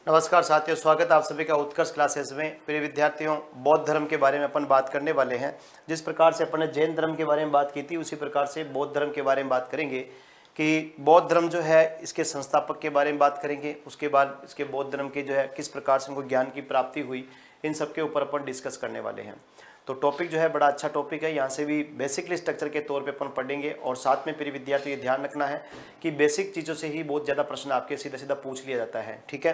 नमस्कार साथियों, स्वागत है आप सभी का उत्कर्ष क्लासेस में। प्रिय विद्यार्थियों, बौद्ध धर्म के बारे में अपन बात करने वाले हैं। जिस प्रकार से अपन ने जैन धर्म के बारे में बात की थी, उसी प्रकार से बौद्ध धर्म के बारे में बात करेंगे कि बौद्ध धर्म जो है इसके संस्थापक के बारे में बात करेंगे। उसके बाद इसके बौद्ध धर्म के जो है किस प्रकार से उनको ज्ञान की प्राप्ति हुई, इन सब के ऊपर अपन डिस्कस करने वाले हैं। तो टॉपिक जो है बड़ा अच्छा टॉपिक है। यहाँ से भी बेसिकली स्ट्रक्चर के तौर पे अपन पढ़ेंगे और साथ में प्रिय विद्यार्थियों ये ध्यान रखना है कि बेसिक चीज़ों से ही बहुत ज़्यादा प्रश्न आपके सीधा सीधा पूछ लिया जाता है। ठीक है,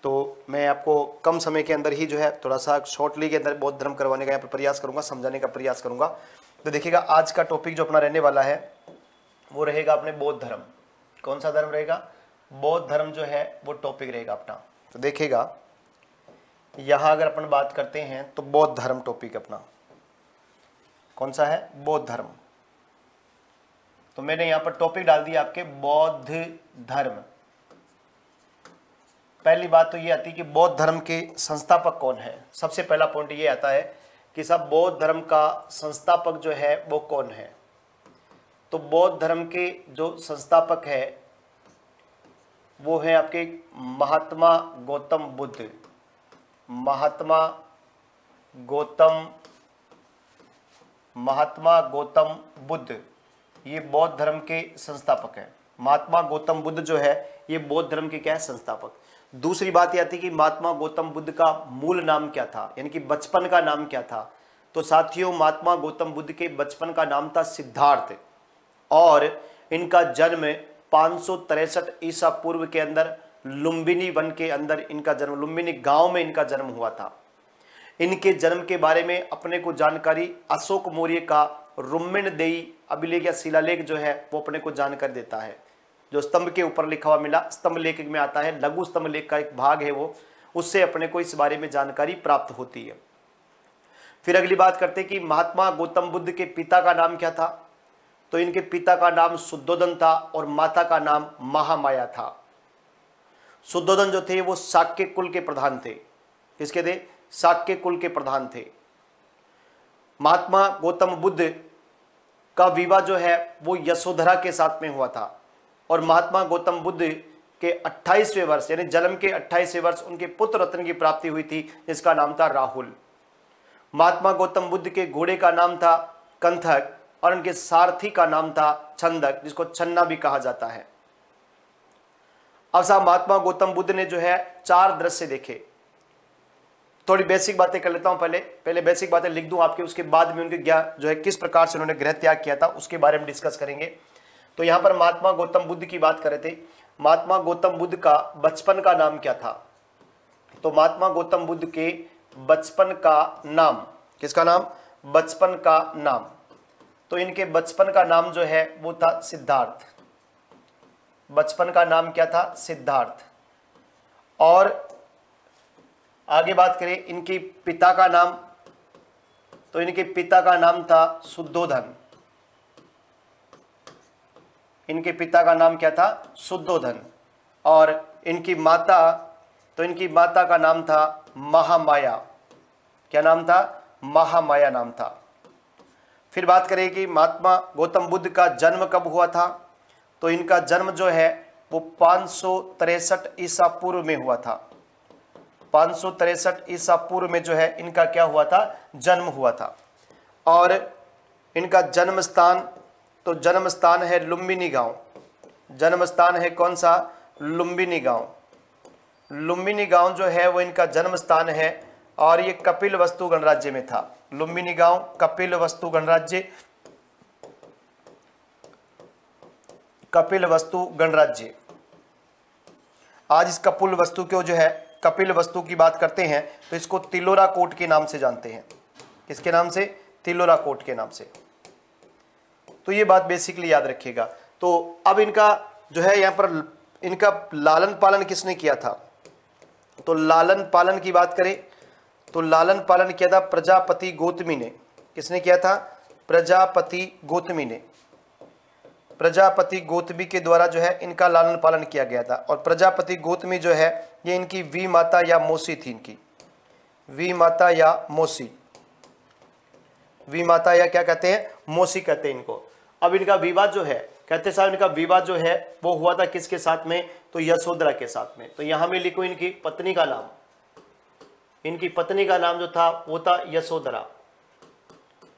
तो मैं आपको कम समय के अंदर ही जो है थोड़ा सा शॉर्टली के अंदर बौद्ध धर्म करवाने का यहाँ पर प्रयास करूँगा, समझाने का प्रयास करूँगा। तो देखिएगा, आज का टॉपिक जो अपना रहने वाला है वो रहेगा अपने बौद्ध धर्म। कौन सा धर्म रहेगा? बौद्ध धर्म जो है वो टॉपिक रहेगा अपना। तो देखिएगा, यहाँ अगर अपन बात करते हैं तो बौद्ध धर्म टॉपिक अपना कौन सा है? बौद्ध धर्म। तो मैंने यहाँ पर टॉपिक डाल दिया आपके बौद्ध धर्म। पहली बात तो ये आती है कि बौद्ध धर्म के संस्थापक कौन है। सबसे पहला पॉइंट ये आता है कि सब बौद्ध धर्म का संस्थापक जो है वो कौन है। तो बौद्ध धर्म के जो संस्थापक है वो है आपके महात्मा गौतम बुद्ध। महात्मा गौतम बुद्ध ये बौद्ध धर्म के संस्थापक हैं। महात्मा गौतम बुद्ध जो है ये बौद्ध धर्म के क्या है? संस्थापक। दूसरी बात ये आती है कि महात्मा गौतम बुद्ध का मूल नाम क्या था, यानी कि बचपन का नाम क्या था। तो साथियों, महात्मा गौतम बुद्ध के बचपन का नाम था सिद्धार्थ और इनका जन्म 563 ईसा पूर्व के अंदर लुम्बिनी वन के अंदर इनका जन्म, लुम्बिनी गांव में इनका जन्म हुआ था। इनके जन्म के बारे में अपने को जानकारी अशोक मौर्य का रुम्मिन देई अभिलेख या शिलालेख जो है वो अपने को जानकारी देता है, जो स्तंभ के ऊपर लिखा हुआ मिला। स्तंभ लेख में आता है, लघु स्तंभ लेख का एक भाग है वो, उससे अपने को इस बारे में जानकारी प्राप्त होती है। फिर अगली बात करते हैं कि महात्मा गौतम बुद्ध के पिता का नाम क्या था। तो इनके पिता का नाम शुद्धोधन था और माता का नाम महामाया था। शुद्धोधन जो थे वो शाक्य कुल के प्रधान थे। किसके थे? शाक्य कुल के प्रधान थे। महात्मा गौतम बुद्ध का विवाह जो है वो यशोधरा के साथ में हुआ था और महात्मा गौतम बुद्ध के 28वें वर्ष यानी जन्म के 28वें वर्ष उनके पुत्र रत्न की प्राप्ति हुई थी, जिसका नाम था राहुल। महात्मा गौतम बुद्ध के घोड़े का नाम था कंथक और उनके सारथी का नाम था छंदक, जिसको छन्ना भी कहा जाता है। अब साहब, महात्मा गौतम बुद्ध ने जो है 4 दृश्य देखे। थोड़ी बेसिक बातें कर लेता हूं। पहले बेसिक बातें लिख दूं आपके, उसके बाद में उनके जो है किस प्रकार से उन्होंने गृह त्याग किया था उसके बारे में डिस्कस करेंगे। तो यहां पर महात्मा गौतम बुद्ध की बात कर रहे थे। महात्मा गौतम बुद्ध का बचपन का नाम क्या था? तो महात्मा गौतम बुद्ध के बचपन का नाम, किसका नाम? बचपन का नाम। तो इनके बचपन का नाम जो है वो था सिद्धार्थ। बचपन का नाम क्या था? सिद्धार्थ। और आगे बात करें इनके पिता का नाम, तो इनके पिता का नाम था शुद्धोधन। इनके पिता का नाम क्या था? शुद्धोधन। और इनकी माता, तो इनकी माता का नाम था महामाया। क्या नाम था? महामाया नाम था। फिर बात करें कि महात्मा गौतम बुद्ध का जन्म कब हुआ था। तो इनका जन्म जो है वो 563 ईसा पूर्व में हुआ था। 563 ईसा पूर्व में जो है इनका क्या हुआ था? जन्म हुआ था। और इनका जन्म स्थान, तो जन्म स्थान है लुम्बिनी गांव। जन्म स्थान है कौन सा? लुम्बिनी गांव। लुम्बिनी गांव जो है वो इनका जन्म स्थान है और ये कपिलवस्तु गणराज्य में था। लुम्बिनी गांव कपिलवस्तु गणराज्य, कपिलवस्तु गणराज्य। आज इस कपिलवस्तु को जो है कपिलवस्तु की बात करते हैं तो इसको तिलोरा कोट के नाम से जानते हैं। किसके नाम से? तिलोरा कोट के नाम से। तो ये बात बेसिकली याद रखिएगा। तो अब इनका जो है यहाँ पर इनका लालन पालन किसने किया था? तो लालन पालन की बात करें तो लालन पालन किया था प्रजापति गौतमी ने। किसने किया था? प्रजापति गौतमी ने। प्रजापति गौतमी के द्वारा जो है इनका लालन पालन किया गया था। और प्रजापति गौतमी जो है ये इनकी वी माता या मौसी थी। इनकी वी माता या मौसी, वी माता या क्या कहते हैं? मौसी कहते हैं इनको। अब इनका विवाह जो है कहते साहब इनका विवाह जो है वो हुआ था किसके साथ में, तो यशोधरा के साथ में। तो यहां में लिखो इनकी पत्नी का नाम, इनकी पत्नी का नाम जो था वो था यशोधरा,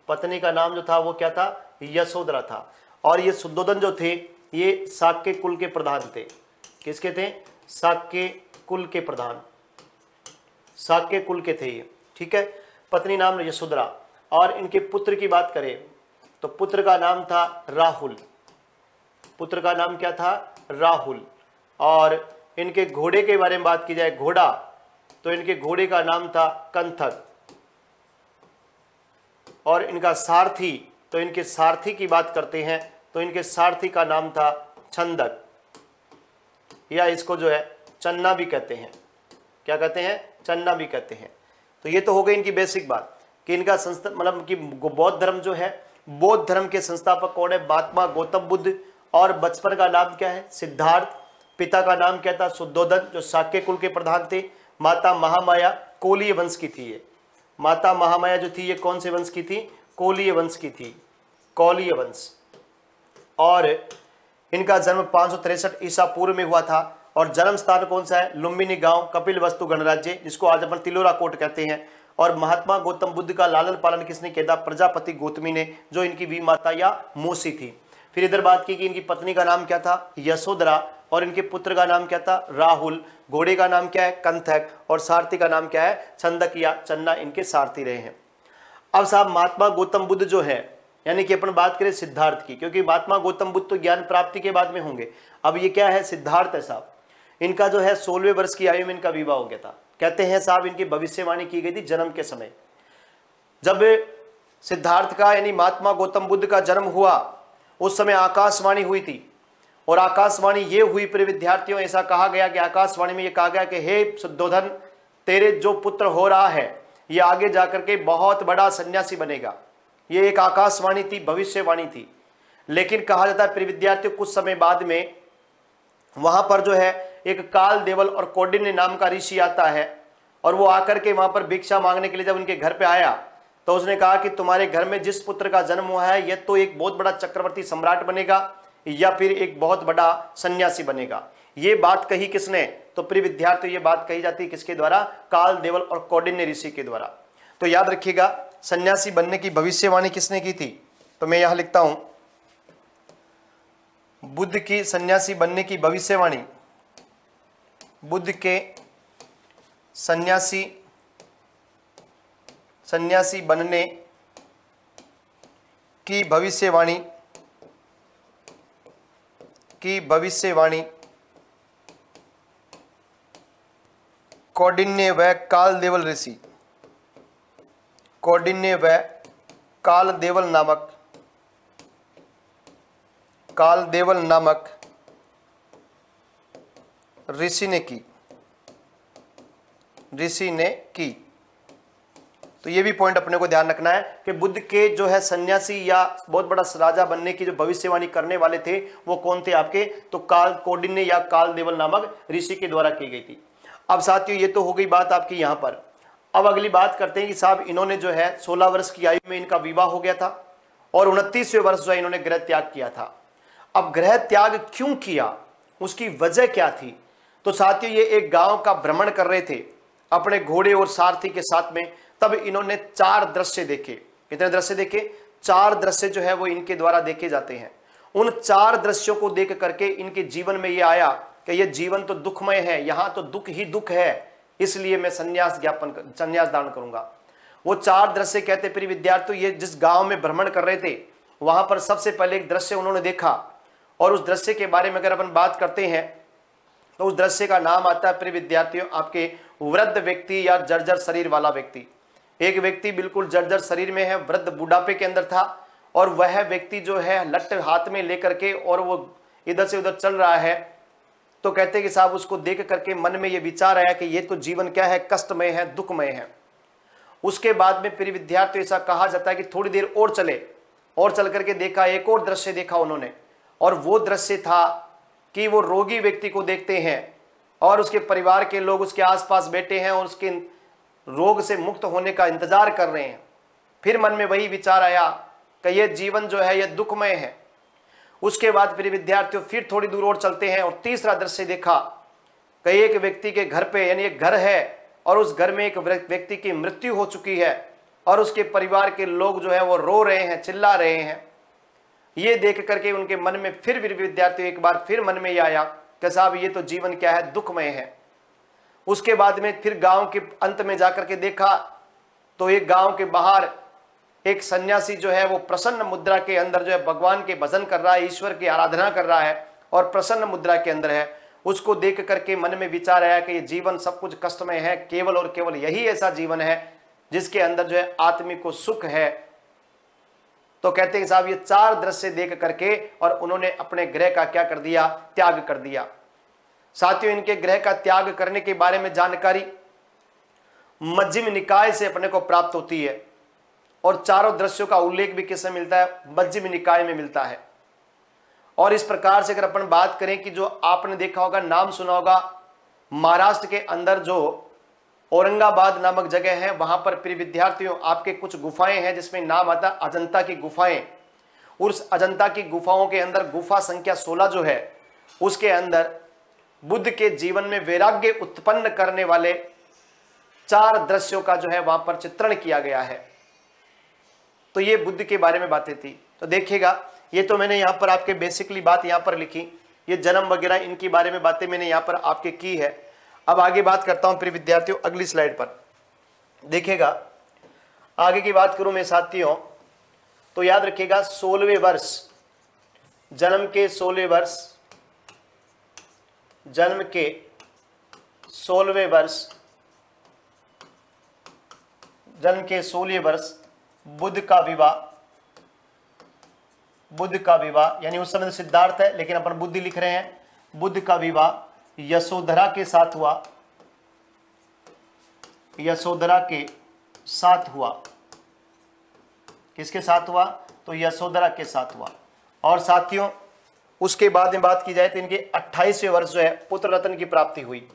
पत्नी का नाम जो था वो क्या था, यशोधरा था। और ये शुद्धोधन जो थे ये शाक्य कुल के प्रधान थे। किसके थे, शाक्य कुल के प्रधान, शाक्य कुल के थे ये, ठीक है। पत्नी नाम यशोधरा। और इनके पुत्र की बात करें तो पुत्र का नाम था राहुल, पुत्र का नाम क्या था, राहुल। और इनके घोड़े के बारे में बात की जाए, घोड़ा, तो इनके घोड़े का नाम था कंथक। और इनका सारथी, तो इनके सारथी की बात करते हैं तो इनके सारथी का नाम था छंदक, या इसको जो है चन्ना भी कहते हैं। क्या कहते हैं, चन्ना भी कहते हैं। तो ये तो हो गई इनकी बेसिक बात कि इनका संस्था मतलब कि बौद्ध धर्म जो है, बौद्ध धर्म के संस्थापक कौन है, महात्मा गौतम बुद्ध। और बचपन का नाम क्या है, सिद्धार्थ। पिता का नाम क्या था, शुद्धोधन, जो शाक्य कुल के प्रधान थे। माता महामाया कोलीय वंश की थी ये, माता महामाया जो थी ये कौन से वंश की थी, कोलीय वंश की थी, कोलीय वंश। और इनका जन्म 563 ईसा पूर्व में हुआ था। और जन्म स्थान कौन सा है, लुम्बिनी गांव, कपिल वस्तु गणराज्य, जिसको आज अपन तिलोरा कोट कहते हैं। और महात्मा गौतम बुद्ध का लालन पालन किसने किया था, प्रजापति गौतमी ने, जो इनकी वी माता या मौसी थी। फिर इधर बात की कि इनकी पत्नी का नाम क्या था, यशोधरा। और इनके पुत्र का नाम क्या था, राहुल। घोड़े का नाम क्या है, कंथक। और सारथी का नाम क्या है, छंदक या चन्ना, इनके सारथी रहे हैं। अब साहब महात्मा गौतम बुद्ध जो है, यानी कि अपन बात करें सिद्धार्थ की, क्योंकि महात्मा गौतम बुद्ध तो ज्ञान प्राप्ति के बाद में होंगे। अब ये क्या है, सिद्धार्थ है साहब। इनका जो है 16वें वर्ष की आयु में इनका विवाह हो गया था। कहते हैं साहब इनकी भविष्यवाणी की गई थी जन्म के समय। जब सिद्धार्थ का यानी महात्मा गौतम बुद्ध का जन्म हुआ उस समय आकाशवाणी हुई थी। और आकाशवाणी ये हुई प्रिय विद्यार्थियों, ऐसा कहा गया कि आकाशवाणी में ये कहा गया कि हे शुद्धोधन, तेरे जो पुत्र हो रहा है ये आगे जाकर के बहुत बड़ा सन्यासी बनेगा। ये एक आकाशवाणी थी, भविष्यवाणी थी। लेकिन कहा जाता है प्रिय विद्यार्थियों कुछ समय बाद में वहां पर जो है एक काल देवल और कौंडिन्य नाम का ऋषि आता है। और वो आकर के वहां पर भिक्षा मांगने के लिए जब उनके घर पे आया तो उसने कहा कि तुम्हारे घर में जिस पुत्र का जन्म हुआ है यह तो एक बहुत बड़ा चक्रवर्ती सम्राट बनेगा या फिर एक बहुत बड़ा सन्यासी बनेगा। ये बात कही किसने, तो प्रिय विद्यार्थियों ये बात कही जाती है किसके द्वारा, काल देवल और कौंडिन्य ऋषि के द्वारा। तो याद रखिएगा सन्यासी बनने की भविष्यवाणी किसने की थी, तो मैं यहां लिखता हूं बुद्ध की सन्यासी बनने की भविष्यवाणी, बुद्ध के सन्यासी बनने की भविष्यवाणी कौंडिन्य व कालदेवल ऋषि, कौंडिन्य व कालदेवल नामक ऋषि ने की। तो ये भी पॉइंट अपने को ध्यान रखना है कि बुद्ध के जो है सन्यासी या बहुत बड़ा राजा बनने की जो भविष्यवाणी करने वाले थे वो कौन थे आपके, तो कौंडिन्य या कालदेवल नामक ऋषि के द्वारा की गई थी। अब साथियों ये तो हो गई बात आपकी यहाँ पर। अब अगली बात करते हैं कि साहब इन्होंने जो है 16 वर्ष की आयु में इनका विवाह हो गया था और 29वें वर्ष जो है इन्होंने गृह त्याग किया था। अब गृह त्याग क्यों किया, उसकी वजह क्या थी, तो साथियों ये एक गांव का भ्रमण कर रहे थे अपने घोड़े और सारथी के साथ में। तब इन्होंने 4 दृश्य देखे। कितने दृश्य देखे, 4 दृश्य जो है वो इनके द्वारा देखे जाते हैं। उन 4 दृश्यों को देख करके इनके जीवन में ये आया कि ये जीवन तो दुखमय है, यहां तो दुख ही दुख है, इसलिए मैं संन्यास दान करूंगा। वो 4 दृश्य कहते प्रिय विद्यार्थियों, ये जिस गांव में भ्रमण कर रहे थे वहां पर सबसे पहले एक दृश्य उन्होंने देखा। और उस दृश्य के बारे में अगर अपन बात करते हैं तो उस दृश्य का नाम आता है प्रिय विद्यार्थियों आपके वृद्ध व्यक्ति या जर्जर शरीर वाला व्यक्ति। एक व्यक्ति बिल्कुल जर्जर शरीर में है, वृद्ध बुढ़ापे के अंदर था और वह व्यक्ति जो है लट्ठ हाथ में लेकर के और वो इधर से उधर चल रहा है। तो कहते हैं कि साहब उसको देख करके मन में ये विचार आया कि ये तो जीवन क्या है, कष्टमय है, दुखमय है। उसके बाद में प्रिय विद्यार्थी ऐसा कहा जाता है कि थोड़ी देर और चले और चल करके देखा, एक और दृश्य देखा उन्होंने। और वो दृश्य था कि वो रोगी व्यक्ति को देखते हैं और उसके परिवार के लोग उसके आसपास बैठे हैं और उसके रोग से मुक्त होने का इंतजार कर रहे हैं। फिर मन में वही विचार आया कि यह जीवन जो है यह दुखमय है। उसके बाद फिर विद्यार्थियों फिर थोड़ी दूर और चलते हैं और तीसरा दृश्य देखा कि एक व्यक्ति के घर पे, यानी एक घर है और उस घर में एक व्यक्ति की मृत्यु हो चुकी है और उसके परिवार के लोग जो है वो रो रहे हैं, चिल्ला रहे हैं। ये देख करके उनके मन में फिर विद्यार्थियों एक बार फिर मन में ये आया कि साहब ये तो जीवन क्या है, दुखमय है। उसके बाद में फिर गांव के अंत में जाकर के देखा तो एक गांव के बाहर एक सन्यासी जो है वो प्रसन्न मुद्रा के अंदर जो है भगवान के भजन कर रहा है, ईश्वर की आराधना कर रहा है और प्रसन्न मुद्रा के अंदर है। उसको देख करके मन में विचार आया कि ये जीवन सब कुछ कष्टमय है, केवल और केवल यही ऐसा जीवन है जिसके अंदर जो है आत्मिक को सुख है। तो कहते हैं साहब ये चार दृश्य देख करके और उन्होंने अपने ग्रह का क्या कर दिया, त्याग कर दिया। साथियों, इनके ग्रह का त्याग करने के बारे में जानकारी मध्यम निकाय से अपने को प्राप्त होती है और चारों दृश्यों का उल्लेख भी किसमें मिलता है, मध्यम निकाय में मिलता है। और इस प्रकार से अगर अपन बात करें कि जो आपने देखा होगा, नाम सुना होगा, महाराष्ट्र के अंदर जो औरंगाबाद नामक जगह है, वहां पर प्रिय विद्यार्थियों आपके कुछ गुफाएं हैं जिसमें नाम आता है अजंता की गुफाएं। उस अजंता की गुफाओं के अंदर गुफा संख्या 16 जो है उसके अंदर बुद्ध के जीवन में वैराग्य उत्पन्न करने वाले चार दृश्यों का जो है वहां पर चित्रण किया गया है। तो ये बुद्ध के बारे में बातें थी। तो देखिएगा, ये तो मैंने यहां पर आपके बेसिकली बात यहां पर लिखी, ये जन्म वगैरह इनके बारे में बातें मैंने यहां पर आपके की है। अब आगे बात करता हूं प्रिय विद्यार्थियों अगली स्लाइड पर। देखिएगा, आगे की बात करूं मैं साथियों तो याद रखिएगा 16वें वर्ष, जन्म के 16वें वर्ष, जन्म के 16वें वर्ष, जन्म के 16वें वर्ष बुद्ध का विवाह, बुद्ध का विवाह यानी उस समय तो सिद्धार्थ है लेकिन अपन बुद्धि लिख रहे हैं। बुद्ध का विवाह यशोधरा के साथ हुआ, यशोधरा के साथ हुआ। किसके साथ हुआ? तो यशोधरा के साथ हुआ। और साथियों उसके बाद में बात की जाए तो इनके 28वें वर्ष जो है पुत्र रत्न की प्राप्ति हुई।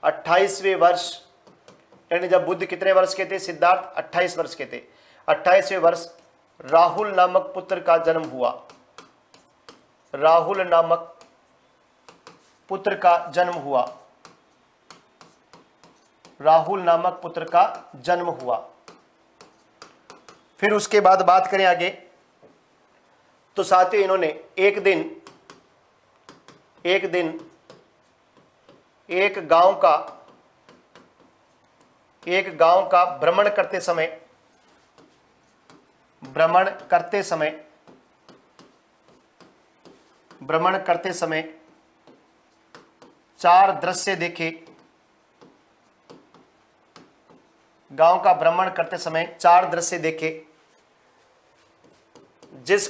28वें वर्ष यानी जब बुद्ध कितने वर्ष के थे? सिद्धार्थ 28 वर्ष के थे। 28वें वर्ष राहुल नामक पुत्र का जन्म हुआ, राहुल नामक पुत्र का जन्म हुआ, राहुल नामक पुत्र का जन्म हुआ। फिर उसके बाद बात करें आगे तो साथियों इन्होंने एक दिन एक गांव का भ्रमण करते समय चार दृश्य देखे। गांव का भ्रमण करते समय चार दृश्य देखे जिस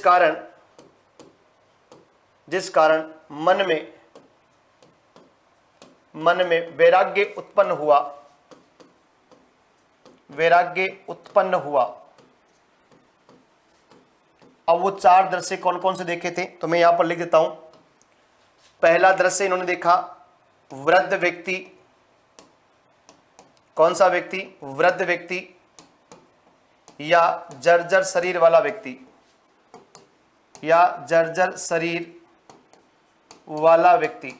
कारण मन में वैराग्य उत्पन्न हुआ। अब वो चार दृश्य कौन कौन से देखे थे तो मैं यहां पर लिख देता हूं। पहला दृश्य इन्होंने देखा वृद्ध व्यक्ति। कौन सा व्यक्ति? वृद्ध व्यक्ति या जर्जर शरीर वाला व्यक्ति, या जर्जर शरीर वाला व्यक्ति,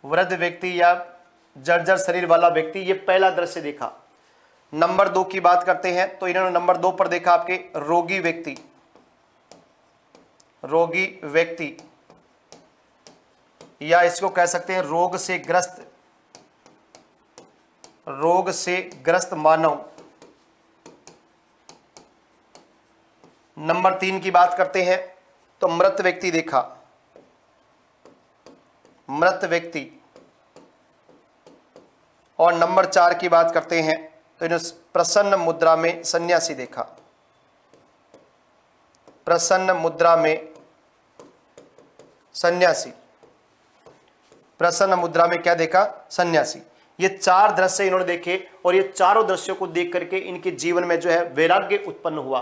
वृद्ध व्यक्ति या जर्जर शरीर वाला व्यक्ति, ये पहला दृश्य देखा। नंबर 2 की बात करते हैं तो इन्होंने नंबर 2 पर देखा आपके रोगी व्यक्ति या इसको कह सकते हैं रोग से ग्रस्त मानव। नंबर 3 की बात करते हैं तो मृत व्यक्ति देखा, मृत व्यक्ति। और नंबर 4 की बात करते हैं तो इन्होंने प्रसन्न मुद्रा में सन्यासी देखा, प्रसन्न मुद्रा में सन्यासी, प्रसन्न मुद्रा में क्या देखा? सन्यासी। ये चार दृश्य इन्होंने देखे और ये चारों दृश्यों को देख करके इनके जीवन में जो है वैराग्य उत्पन्न हुआ।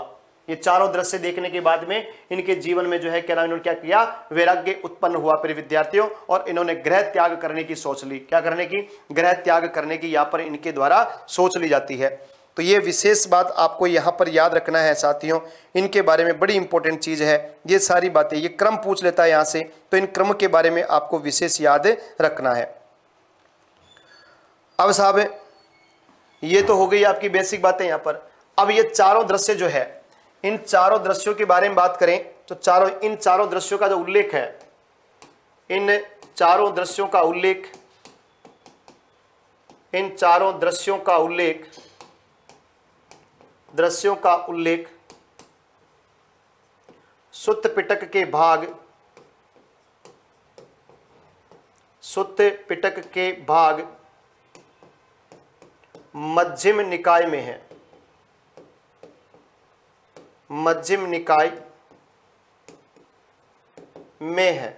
ये चारों दृश्य देखने के बाद में इनके जीवन में जो है क्या नाम, इन्होंने क्या किया? वैराग्य उत्पन्न हुआ प्रिय विद्यार्थियों। और इन्होंने ग्रह त्याग करने की सोच ली। क्या करने की? ग्रह त्याग करने की यहाँ पर इनके द्वारा सोच ली जाती है। तो ये विशेष बात आपको यहाँ पर याद रखना है साथियों, इनके बारे में बड़ी इंपॉर्टेंट चीज़ है ये सारी बातें। ये क्रम पूछ लेता है यहाँ से, तो इन क्रम के बारे में आपको विशेष याद रखना है। अब साहब ये तो हो गई आपकी बेसिक बातें यहाँ पर। अब ये चारों दृश्य जो है, इन चारों दृश्यों के बारे में बात करें तो इन चारों दृश्यों का जो उल्लेख है, इन चारों दृश्यों का उल्लेख, इन चारों दृश्यों का उल्लेख, दृश्यों का उल्लेख सुत्त पिटक के भाग, सुत्त पिटक के भाग मध्यम निकाय में है, मध्यम निकाय में है।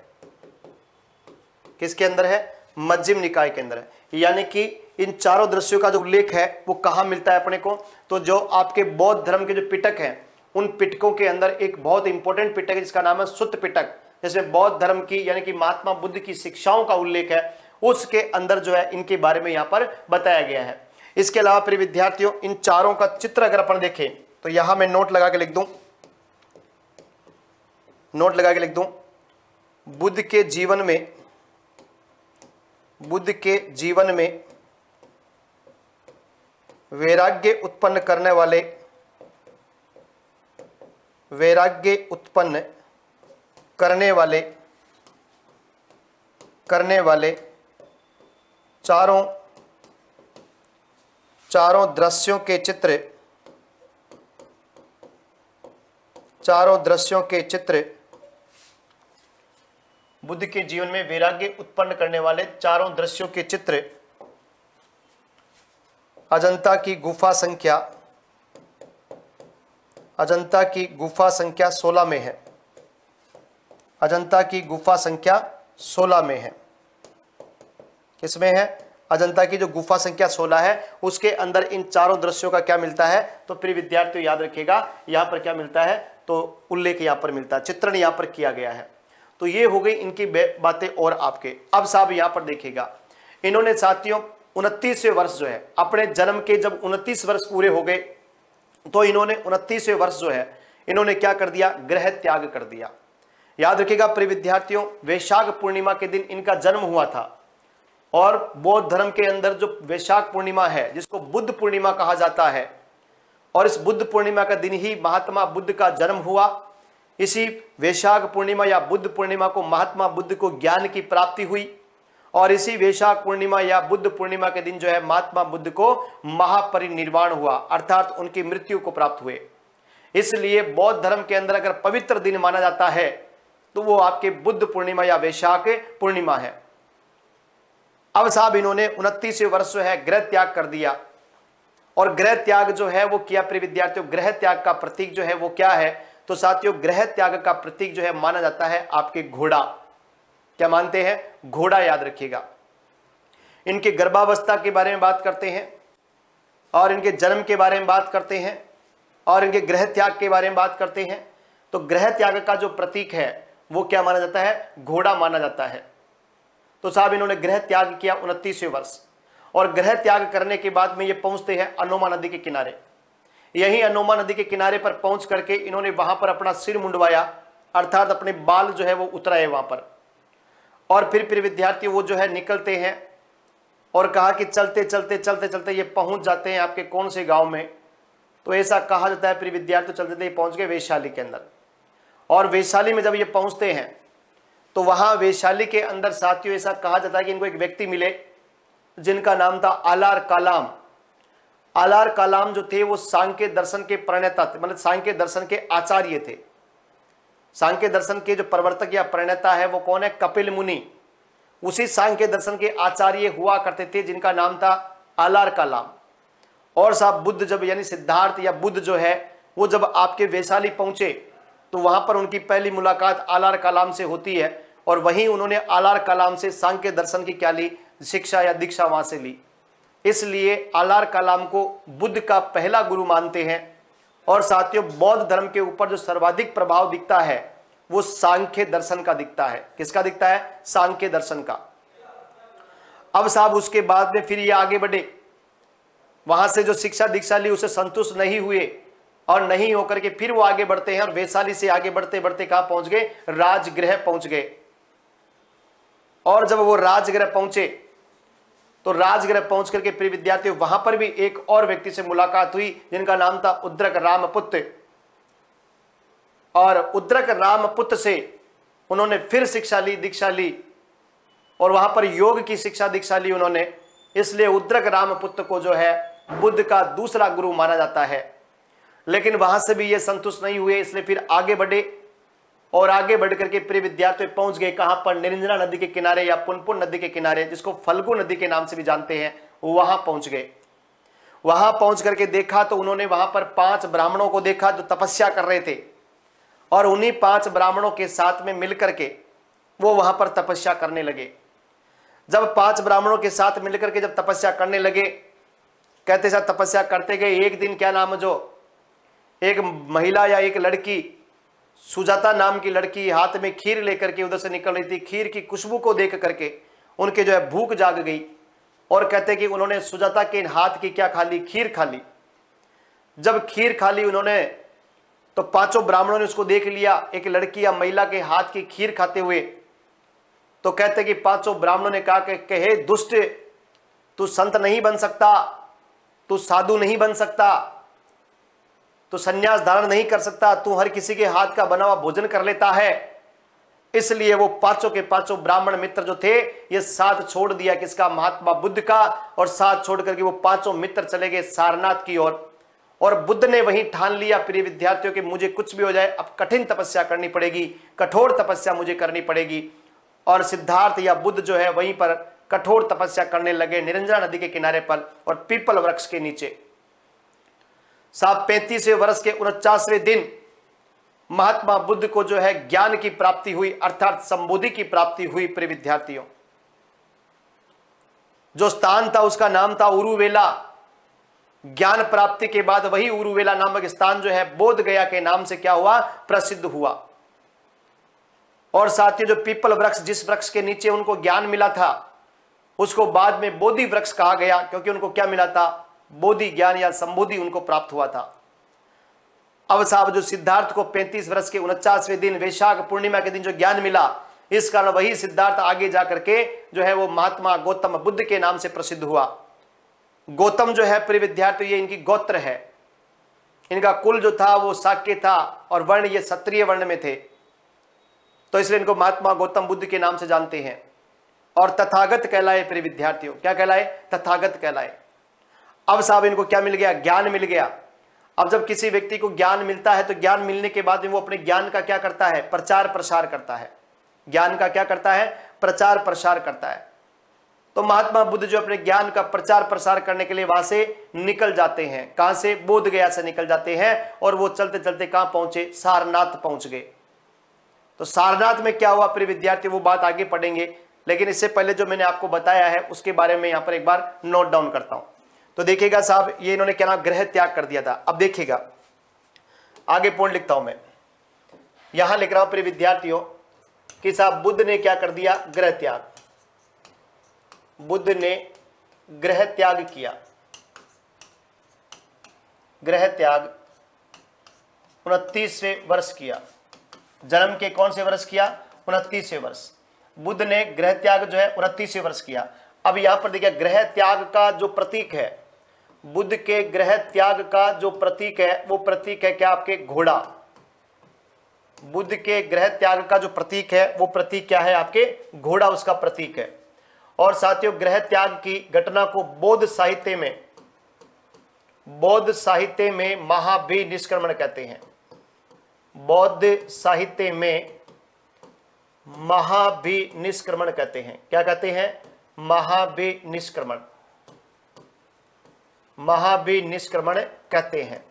किसके अंदर है? मध्यम निकाय के अंदर है। यानी कि इन चारों दृश्यों का जो उल्लेख है वो कहां मिलता है अपने को? तो जो आपके बौद्ध धर्म के जो पिटक हैं, उन पिटकों के अंदर एक बहुत इंपॉर्टेंट पिटक है जिसका नाम है सुत्त पिटक, जिसमें बौद्ध धर्म की यानी कि महात्मा बुद्ध की शिक्षाओं का उल्लेख है, उसके अंदर जो है इनके बारे में यहां पर बताया गया है। इसके अलावा प्रिय विद्यार्थियों, इन चारों का चित्र अगर अपन देखें तो यहां मैं नोट लगा के लिख दूं, नोट लगा के लिख दूं, बुद्ध के जीवन में, बुद्ध के जीवन में वैराग्य उत्पन्न करने वाले, वैराग्य उत्पन्न करने वाले चारों दृश्यों के चित्र, चारों दृश्यों के चित्र, बुद्ध के जीवन में वैराग्य उत्पन्न करने वाले चारों दृश्यों के चित्र अजंता की गुफा संख्या, अजंता की गुफा संख्या 16 में है, अजंता की गुफा संख्या 16 में है। किसमें है? अजंता की जो गुफा संख्या 16 है उसके अंदर इन चारों दृश्यों का क्या मिलता है? तो प्रिय विद्यार्थियों याद रखिएगा, यहां पर क्या मिलता है? तो उल्लेख यहां पर मिलता है, चित्रण यहां पर किया गया है। तो ये हो गई इनकी बातें। और आपके अब साहब यहां पर देखिएगा, इन्होंने साथियों 29वें वर्ष जो है, अपने जन्म के जब 29 वर्ष पूरे हो गए तो इन्होंने 29वें वर्ष जो है इन्होंने क्या कर दिया? गृह त्याग कर दिया। याद रखिएगा प्रिय विद्यार्थियों, वैशाख पूर्णिमा के दिन इनका जन्म हुआ था। और बौद्ध धर्म के अंदर जो वैशाख पूर्णिमा है जिसको बुद्ध पूर्णिमा कहा जाता है, और इस बुद्ध पूर्णिमा का दिन ही महात्मा बुद्ध का जन्म हुआ। इसी वैशाख पूर्णिमा या बुद्ध पूर्णिमा को महात्मा बुद्ध को ज्ञान की प्राप्ति हुई, और इसी वैशाख पूर्णिमा या बुद्ध पूर्णिमा के दिन जो है महात्मा बुद्ध को महापरिनिर्वाण हुआ, अर्थात उनकी मृत्यु को प्राप्त हुए। इसलिए बौद्ध धर्म के अंदर अगर पवित्र दिन माना जाता है तो वो आपके बुद्ध पूर्णिमा या वैशाख पूर्णिमा है। अब साहब इन्होंने 29वें वर्ष जो है गृह त्याग कर दिया, और गृह त्याग जो है वो किया प्रिय विद्यार्थियों। गृह त्याग का प्रतीक जो है वो क्या है? तो साथियों गृह त्याग का प्रतीक जो है माना जाता है आपके घोड़ा। क्या मानते हैं? घोड़ा। याद रखिएगा, इनके गर्भावस्था के बारे में बात करते हैं, और इनके जन्म के बारे में बात करते हैं, और इनके गृह त्याग के बारे में बात करते हैं। तो गृह त्याग का जो प्रतीक है वो क्या माना जाता है? घोड़ा माना जाता है। तो साहब इन्होंने गृह त्याग किया 29वें वर्ष, और गृह त्याग करने के बाद में ये पहुंचते हैं अनोमा नदी के किनारे। यही अनोमा नदी के किनारे पर पहुंच करके इन्होंने वहां पर अपना सिर मुंडवाया, अर्थात अपने बाल जो है वो उतराए वहां पर। और फिर विद्यार्थी वो जो है निकलते हैं, और कहा कि चलते चलते चलते चलते ये पहुंच जाते हैं आपके कौन से गांव में? तो ऐसा कहा जाता है प्रिय विद्यार्थी चलते चलते पहुंच गए वैशाली के अंदर। और वैशाली में जब ये पहुंचते हैं तो वहां वैशाली के अंदर साथियों ऐसा कहा जाता है कि इनको एक व्यक्ति मिले जिनका नाम था आलार कालाम। आलार कालाम जो थे वो सांख्य दर्शन के प्रणेता थे, मतलब सांख्य दर्शन के आचार्य थे। सांख्य दर्शन के जो प्रवर्तक या प्रणेता है वो कौन है? कपिल मुनि। उसी सांख्य दर्शन के आचार्य हुआ करते थे जिनका नाम था आलार कालाम। और साहब बुद्ध जब यानी सिद्धार्थ या बुद्ध जो है वो जब आपके वैशाली पहुंचे तो वहां पर उनकी पहली मुलाकात आलार कालाम से होती है, और वहीं उन्होंने आलार कालाम से सांख्य दर्शन की क्या ली? शिक्षा या दीक्षा वहां से ली। इसलिए आलार कालाम को बुद्ध का पहला गुरु मानते हैं। और साथियों बौद्ध धर्म के ऊपर जो सर्वाधिक प्रभाव दिखता है वो सांख्य दर्शन का दिखता है। किसका दिखता है? सांख्य दर्शन का। अब साहब उसके बाद में फिर ये आगे बढ़े, वहां से जो शिक्षा दीक्षा ली उसे संतुष्ट नहीं हुए और नहीं होकर के फिर वो आगे बढ़ते हैं और वैशाली से आगे बढ़ते बढ़ते कहां पहुंच गए, राजगृह पहुंच गए। और जब वो राजगृह पहुंचे तो राजगृह पहुंच करके प्रिय विद्यार्थी वहां पर भी एक और व्यक्ति से मुलाकात हुई जिनका नाम था उद्रक रामपुत्र। और उद्रक रामपुत्र से उन्होंने फिर शिक्षा ली, दीक्षा ली और वहां पर योग की शिक्षा दीक्षा ली उन्होंने। इसलिए उद्रक रामपुत्र को जो है बुद्ध का दूसरा गुरु माना जाता है। लेकिन वहां से भी ये संतुष्ट नहीं हुए, इसलिए फिर आगे बढ़े और आगे बढ़ करके प्रिय विद्यार्थी पहुंच गए कहां पर, निरंजना नदी के किनारे या पुनपुन नदी के किनारे, जिसको फल्गु नदी के नाम से भी जानते हैं, वहां पहुंच गए। वहां पहुंच करके देखा तो उन्होंने वहां पर 5 ब्राह्मणों को देखा जो तपस्या कर रहे थे और उन्हीं 5 ब्राह्मणों के साथ में मिलकर के वो वहां पर तपस्या करने लगे। जब 5 ब्राह्मणों के साथ मिलकर के जब तपस्या करने लगे, कहते साथ तपस्या करते गए, एक दिन क्या नाम, जो एक महिला या एक लड़की, सुजाता नाम की लड़की हाथ में खीर लेकर के उधर से निकल रही थी। खीर की खुशबू को देख करके उनके जो है भूख जाग गई और कहते कि उन्होंने सुजाता के हाथ की क्या खा ली, खीर खा ली। जब खीर खा ली उन्होंने तो 5 ब्राह्मणों ने उसको देख लिया एक लड़की या महिला के हाथ की खीर खाते हुए। तो कहते कि 5 ब्राह्मणों ने कहा कि हे दुष्ट, तू संत नहीं बन सकता, तू साधु नहीं बन सकता, तू संन्यास धारण नहीं कर सकता, तू हर किसी के हाथ का बना हुआ भोजन कर लेता है। इसलिए वो 5 के 5 ब्राह्मण मित्र जो थे ये साथ छोड़ दिया किसका, महात्मा बुद्ध का, और साथ छोड़ करके वो 5 मित्र चले गए सारनाथ की ओर। और बुद्ध ने वहीं ठान लिया प्रिय विद्यार्थियों कि मुझे कुछ भी हो जाए अब कठिन तपस्या करनी पड़ेगी, कठोर तपस्या मुझे करनी पड़ेगी। और सिद्धार्थ या बुद्ध जो है वहीं पर कठोर तपस्या करने लगे निरंजना नदी के किनारे पर और पीपल वृक्ष के नीचे। साहब 35वें वर्ष के 49वें दिन महात्मा बुद्ध को जो है ज्ञान की प्राप्ति हुई, अर्थात संबोधि की प्राप्ति हुई। प्रिय विद्यार्थियों, जो स्थान था उसका नाम था उरुवेला। ज्ञान प्राप्ति के बाद वही उरुवेला नामक स्थान जो है बोध गया के नाम से क्या हुआ, प्रसिद्ध हुआ। और साथ ही जो पीपल वृक्ष, जिस वृक्ष के नीचे उनको ज्ञान मिला था, उसको बाद में बोधि वृक्ष कहा गया, क्योंकि उनको क्या मिला था, बोधि ज्ञान या संबोधि उनको प्राप्त हुआ था। अब साहब जो सिद्धार्थ को 35 वर्ष के 49वें दिन वैशाख पूर्णिमा के दिन जो ज्ञान मिला, इस कारण वही सिद्धार्थ आगे जाकर के जो है वो महात्मा गौतम बुद्ध के नाम से प्रसिद्ध हुआ। गौतम जो है प्रिय विद्यार्थी ये इनकी गोत्र है, इनका कुल जो था वो शाक्य था और वर्ण ये क्षत्रिय वर्ण में थे, तो इसलिए इनको महात्मा गौतम बुद्ध के नाम से जानते हैं। और तथागत कहलाए प्रिय विद्यार्थियों, क्या कहलाए, तथागत कहलाए। अब साहब इनको क्या मिल गया, ज्ञान मिल गया। अब जब किसी व्यक्ति को ज्ञान मिलता है तो ज्ञान मिलने के बाद वो अपने ज्ञान का क्या करता है, प्रचार प्रसार करता है। ज्ञान का क्या करता है, प्रचार प्रसार करता है। तो महात्मा बुद्ध जो अपने ज्ञान का प्रचार प्रसार करने के लिए वहां से निकल जाते हैं, कहां से, बोध गया से निकल जाते हैं और वो चलते चलते कहां पहुंचे, सारनाथ पहुंच गए। तो सारनाथ में क्या हुआ प्रिय विद्यार्थी वो बात आगे पढ़ेंगे, लेकिन इससे पहले जो मैंने आपको बताया है उसके बारे में यहां पर एक बार नोट डाउन करता हूं। तो देखिएगा साहब ये इन्होंने क्या नाम, ग्रह त्याग कर दिया था। अब देखिएगा आगे पॉइंट लिखता हूं मैं, यहां लिख रहा हूं प्रिय विद्यार्थियों कि साहब बुद्ध ने क्या कर दिया, ग्रह त्याग। बुद्ध ने ग्रह त्याग किया। ग्रह त्याग 29वें वर्ष किया। जन्म के कौन से वर्ष किया, 29वें वर्ष। बुद्ध ने ग्रह त्याग जो है 29वें वर्ष किया। अब यहां पर देखिए ग्रह त्याग का जो प्रतीक है, बुद्ध के ग्रह त्याग का जो प्रतीक है वो प्रतीक है क्या, आपके घोड़ा। बुद्ध के ग्रह त्याग का जो प्रतीक है वो प्रतीक क्या है, आपके घोड़ा उसका प्रतीक है। और साथियों ग्रह त्याग की घटना को बौद्ध साहित्य में महाभिनिष्क्रमण कहते हैं। बौद्ध साहित्य में महाभिनिष्क्रमण कहते हैं। क्या कहते हैं, महाभिनिष्क्रमण, महाभिनिष्क्रमण कहते हैं।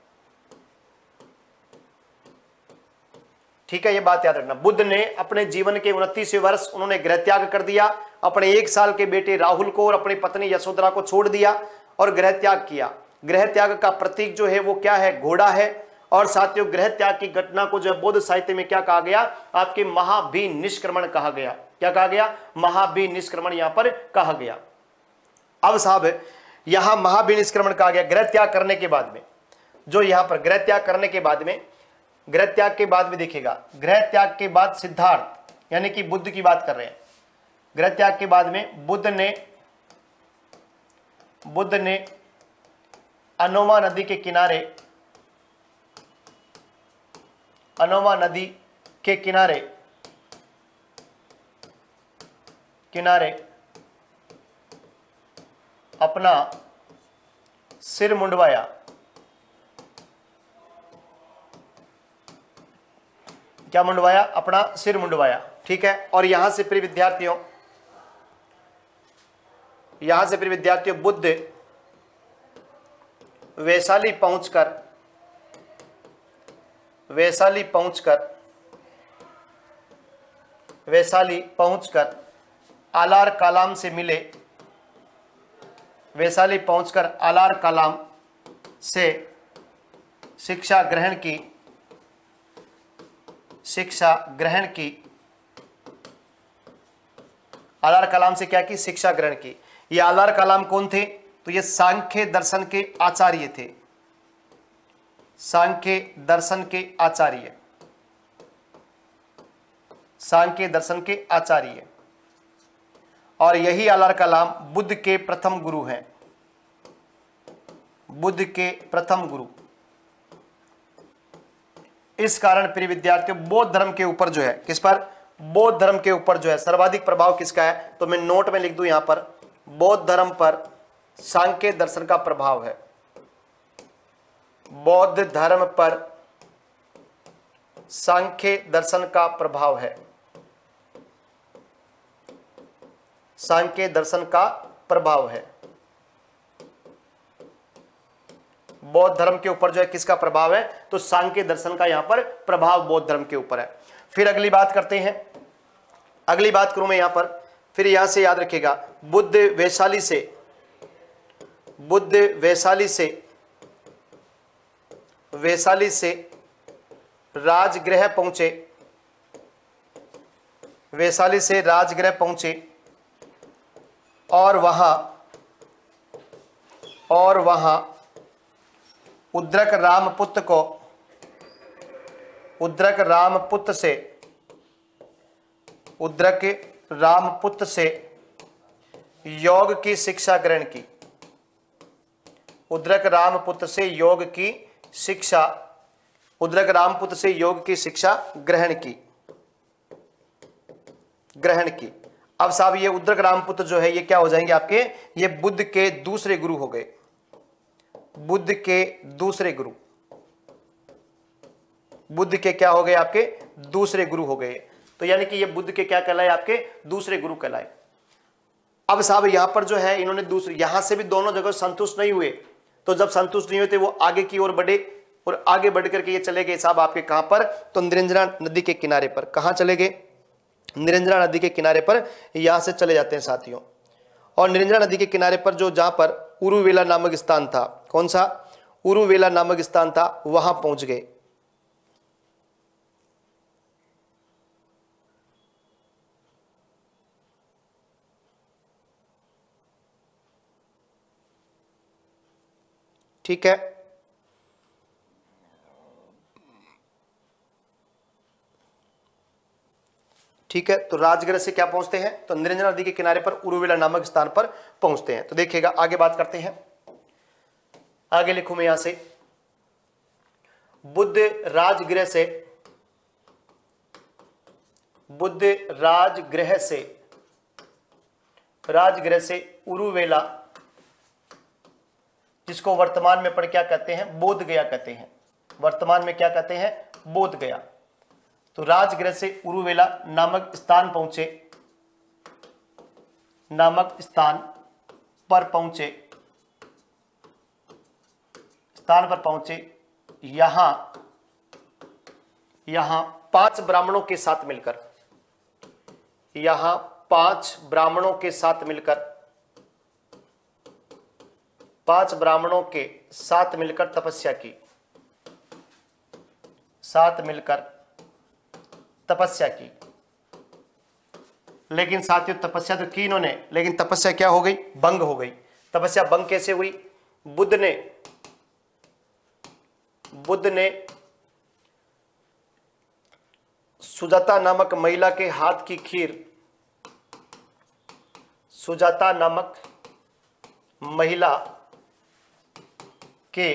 ठीक है, ये बात याद रखना। बुद्ध ने अपने जीवन के 29वें वर्ष उन्होंने गृह त्याग कर दिया। अपने 1 साल के बेटे राहुल को और अपनी पत्नी यशोधरा को छोड़ दिया और गृह त्याग किया। गृह त्याग का प्रतीक जो है वो क्या है, घोड़ा है। और साथियों गृह त्याग की घटना को जो है बौद्ध साहित्य में क्या कहा गया, आपके महाभिनिष्क्रमण कहा गया। क्या कहा गया, महाभिनिष्क्रमण यहां पर कहा गया। अब साहब यहां महाविनिष्क्रमण कहा गया गृह त्याग करने के बाद में। जो यहां पर गृह त्याग करने के बाद में, गृह त्याग के बाद में देखिएगा, गृह त्याग के बाद सिद्धार्थ यानी कि बुद्ध की बात कर रहे हैं। गृह त्याग के बाद में बुद्ध ने अनोमा नदी के किनारे, अनोमा नदी के किनारे अपना सिर मुंडवाया। क्या मुंडवाया? अपना सिर मुंडवाया। ठीक है। और यहां से प्रिय विद्यार्थियों, बुद्ध वैशाली पहुंचकर आलार कालाम से मिले। वैशाली पहुंचकर आलार कालाम से शिक्षा ग्रहण की। आलार कलाम से क्या की? शिक्षा ग्रहण की। ये आलार कलाम कौन थे? तो ये सांख्य दर्शन के आचार्य थे। सांख्य दर्शन के आचार्य। और यही आलार कलाम बुद्ध के प्रथम गुरु हैं। इस कारण प्रिय विद्यार्थियों बौद्ध धर्म के ऊपर जो है, किस पर? बौद्ध धर्म के ऊपर जो है सर्वाधिक प्रभाव किसका है? तो मैं नोट में लिख दूं यहां पर, बौद्ध धर्म पर सांख्य दर्शन का प्रभाव है। बौद्ध धर्म पर सांख्य दर्शन का प्रभाव है। सांख्य दर्शन का प्रभाव है। बौद्ध धर्म के ऊपर जो है किसका प्रभाव है? तो सांख्य दर्शन का यहां पर प्रभाव बौद्ध धर्म के ऊपर है। फिर अगली बात करते हैं। अगली बात करूं मैं यहां पर, फिर यहां से याद रखिएगा, बुद्ध वैशाली से राजगृह पहुंचे। और वहां उद्रक रामपुत्र से योग की शिक्षा ग्रहण की। उद्रक रामपुत्र से योग की शिक्षा ग्रहण की। अब साहब ये उद्रक रामपुत्र जो है ये क्या हो जाएंगे आपके? ये बुद्ध के दूसरे गुरु हो गए। बुद्ध के क्या हो गए? आपके दूसरे गुरु हो गए। तो यानी कि ये बुद्ध के क्या कहलाए? आपके दूसरे गुरु कहलाए। अब साहब यहां पर जो है इन्होंने यहां से भी दोनों जगह संतुष्ट नहीं हुए। तो जब संतुष्ट नहीं हुए थे वो आगे की ओर बढ़े, और आगे बढ़ करके ये चले गए साहब आपके कहां पर? तो निरंजना नदी के किनारे पर। कहां चले गए? निरंजना नदी के किनारे पर यहां से चले जाते हैं साथियों। और निरंजना नदी के किनारे पर जहां पर उरुवेला नामक स्थान था, कौन सा? उरुवेला नामक स्थान था, वहां पहुंच गए। ठीक है। ठीक है। तो राजगृह से क्या पहुंचते हैं? तो निरंजना नदी के किनारे पर उरुवेला नामक स्थान पर पहुंचते हैं। तो देखिएगा आगे बात करते हैं। आगे लिखूं मैं यहां से, बुद्ध राजगृह से उरुवेला, जिसको वर्तमान में पर क्या कहते हैं? बोध गया कहते हैं। वर्तमान में क्या कहते हैं? बोध गया। तो राजगृह से उरुवेला नामक स्थान पर पहुंचे। यहां 5 ब्राह्मणों के साथ मिलकर तपस्या की। लेकिन साथियों तपस्या तो की इन्होंने, लेकिन तपस्या क्या हो गई? भंग हो गई। तपस्या भंग कैसे हुई? बुद्ध ने सुजाता नामक महिला के हाथ की खीर, सुजाता नामक महिला के